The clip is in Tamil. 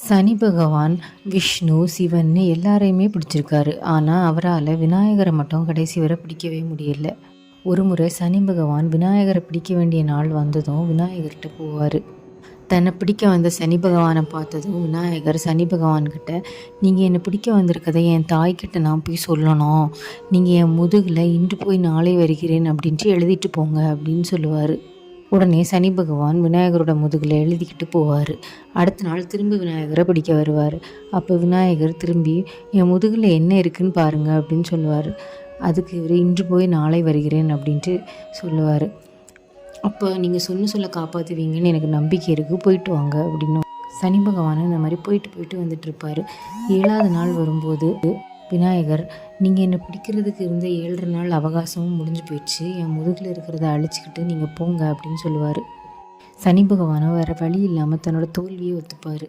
சனி பகவான், விஷ்ணு, சிவன்னு எல்லாரையுமே பிடிச்சிருக்காரு. ஆனால் அவரால் விநாயகரை மட்டும் கடைசி வரை பிடிக்கவே முடியல. ஒரு முறை சனி பகவான் விநாயகரை பிடிக்க வேண்டிய நாள் வந்ததும் விநாயகர்கிட்ட போவார். தன்னை பிடிக்க வந்த சனி பகவானை பார்த்ததும் விநாயகர் சனி பகவான்கிட்ட, நீங்கள் என்னை பிடிக்க வந்திருக்கதை என் தாய்கிட்ட நான் போய் சொல்லணும், நீங்கள் என் முதுகில் இன்று போய் நாளை வருகிறேன் அப்படின்ட்டு எழுதிட்டு போங்க அப்படின்னு சொல்லுவார். உடனே சனி பகவான் விநாயகரோட முதுகில் எழுதிக்கிட்டு போவார். அடுத்த நாள் திரும்பி விநாயகரை பிடிக்க வருவார். அப்போ விநாயகர் திரும்பி, என் முதுகில் என்ன இருக்குன்னு பாருங்கள் அப்படின்னு சொல்லுவார். அதுக்கு இவர், இன்று போய் நாளை வருகிறேன் அப்படின்ட்டு சொல்லுவார். அப்போ நீங்கள் சொல்ல காப்பாற்றுவீங்கன்னு எனக்கு நம்பிக்கை இருக்குது, போயிட்டு வாங்க அப்படின்னு சனி பகவான் இந்த மாதிரி போயிட்டு வந்துட்டுருப்பார். 7வது நாள் வரும்போது விநாயகர், நீங்கள் என்னை பிடிக்கிறதுக்கு இருந்த 7.5 நாள் அவகாசமும் முடிஞ்சு போயிடுச்சு, என் முதுகில் இருக்கிறத அழிச்சிக்கிட்டு நீங்கள் போங்க அப்படின்னு சொல்லுவார். சனி பகவானும் வேறு வழி இல்லாமல் தன்னோட தோல்வியை ஒத்துப்பார்.